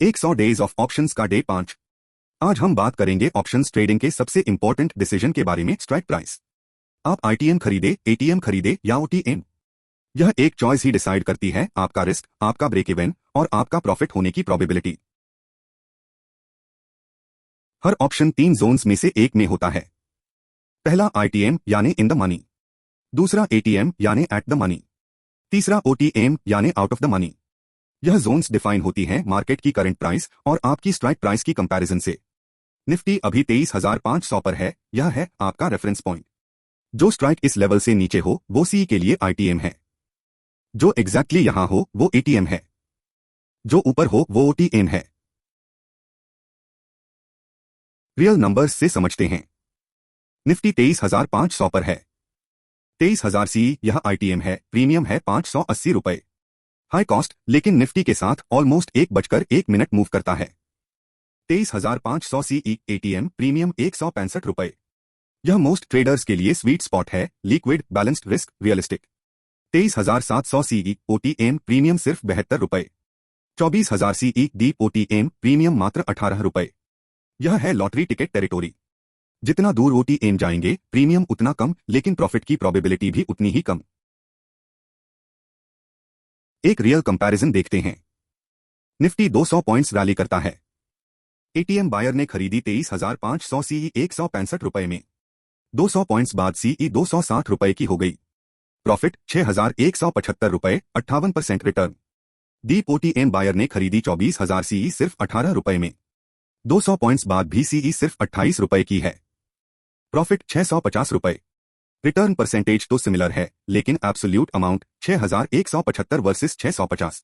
100 days of options का day 5। आज हम बात करेंगे ऑप्शंस ट्रेडिंग के सबसे इंपॉर्टेंट डिसीजन के बारे में। Strike price. आप आईटीएम खरीदे, एटीएम खरीदे या ओटीएम, यह एक चॉइस ही डिसाइड करती है आपका रिस्क, आपका ब्रेक इवन और आपका प्रॉफिट होने की प्रोबेबिलिटी। हर ऑप्शन 3 जोन्स में से एक में होता है। पहला आईटीएम यानी इन द मनी, दूसरा एटीएम यानी एट द मनी, तीसरा ओटीएम यानी आउट ऑफ द मनी। यह जोन्स डिफाइन होती हैं मार्केट की करंट प्राइस और आपकी स्ट्राइक प्राइस की कंपैरिजन से। निफ्टी अभी 23,500 पर है, यह है आपका रेफरेंस पॉइंट। जो स्ट्राइक इस लेवल से नीचे हो वो सी के लिए आईटीएम है, जो एग्जैक्टली यहां हो वो एटीएम है, जो ऊपर हो वो ओटीएम है। रियल नंबर्स से समझते हैं। निफ्टी 23,500 पर है। 23,000 सी यह आईटीएम है, प्रीमियम है 580 रुपए। हाई कॉस्ट, लेकिन निफ्टी के साथ ऑलमोस्ट 1:01 मूव करता है। 23,500 सीई एटीएम, प्रीमियम 165 रुपए। यह मोस्ट ट्रेडर्स के लिए स्वीट स्पॉट है, liquid, balanced, risk, realistic. 23,700 CE OTM, premium सिर्फ 72 रुपए। 24,000 सीई डीप ओटीएम, प्रीमियम मात्र 18 रुपए। यह है लॉटरी टिकट टेरिटोरी। जितना दूर ओटीएम जाएंगे प्रीमियम उतना कम, लेकिन प्रॉफिट की प्रोबेबिलिटी भी उतनी ही कम। एक रियल कंपैरिजन देखते हैं। निफ्टी 200 पॉइंट्स रैली करता है। एटीएम बायर ने खरीदी 23,500 सीई 165 रुपए में। 200 पॉइंट्स बाद सीई 260 रुपए की हो गई। प्रॉफिट 6,175 रुपए, 58% रिटर्न। डीप ओटीएम बायर ने खरीदी 24,000 सीई सिर्फ 18 रुपए में। 200 पॉइंट्स बाद भी सीई सिर्फ 28 रुपए की है। प्रॉफिट 650 रुपए। रिटर्न परसेंटेज तो सिमिलर है, लेकिन एब्सोल्यूट अमाउंट 6,175 वर्सेस 650।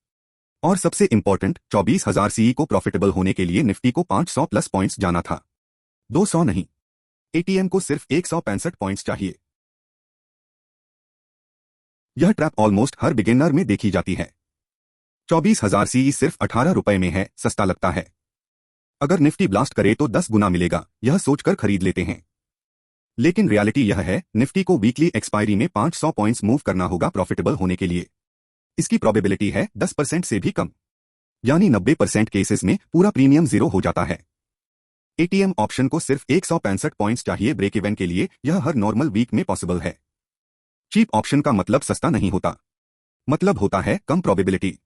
और सबसे इंपॉर्टेंट, 24,000 सीई को प्रॉफिटेबल होने के लिए निफ्टी को 500 प्लस पॉइंट्स जाना था, 200 नहीं। एटीएम को सिर्फ 165 पॉइंट्स चाहिए। यह ट्रैप ऑलमोस्ट हर बिगिनर में देखी जाती है। 24,000 सीई सिर्फ 18 रुपए में है, सस्ता लगता है। अगर निफ्टी ब्लास्ट करे तो 10 गुना मिलेगा, यह सोचकर खरीद लेते हैं। लेकिन रियलिटी यह है, निफ्टी को वीकली एक्सपायरी में 500 पॉइंट्स मूव करना होगा प्रॉफिटेबल होने के लिए। इसकी प्रोबेबिलिटी है 10% से भी कम, यानी 90% केसेस में पूरा प्रीमियम जीरो हो जाता है। एटीएम ऑप्शन को सिर्फ 165 पॉइंट्स चाहिए ब्रेक इवन के लिए, यह हर नॉर्मल वीक में पॉसिबल है। चीप ऑप्शन का मतलब सस्ता नहीं होता, मतलब होता है कम प्रोबेबिलिटी।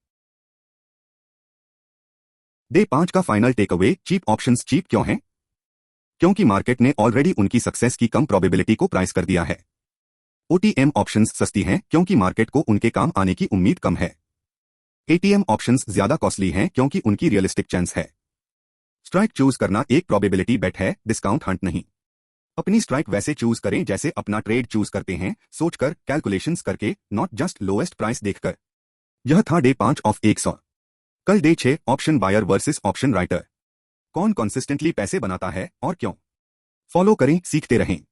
डे 5 का final take away, cheap options cheap क्यों हैं? क्योंकि मार्केट ने ऑलरेडी उनकी सक्सेस की कम प्रोबेबिलिटी को प्राइस कर दिया है। ओटीएम ऑप्शंस सस्ती हैं क्योंकि मार्केट को उनके काम आने की उम्मीद कम है। एटीएम ऑप्शंस ज्यादा कॉस्टली हैं क्योंकि उनकी रियलिस्टिक चांस है। स्ट्राइक चूज करना एक प्रोबेबिलिटी बेट है, डिस्काउंट हंट नहीं। अपनी स्ट्राइक वैसे चूज करें जैसे अपना ट्रेड चूज करते हैं, सोचकर, कैलकुलेशंस करके, नॉट जस्ट लोएस्ट प्राइस देखकर। यह था डे 5 ऑफ 100। कल day 6, option buyer versus option writer. कौन कंसिस्टेंटली पैसे बनाता है और क्यों? फॉलो करें, सीखते रहें।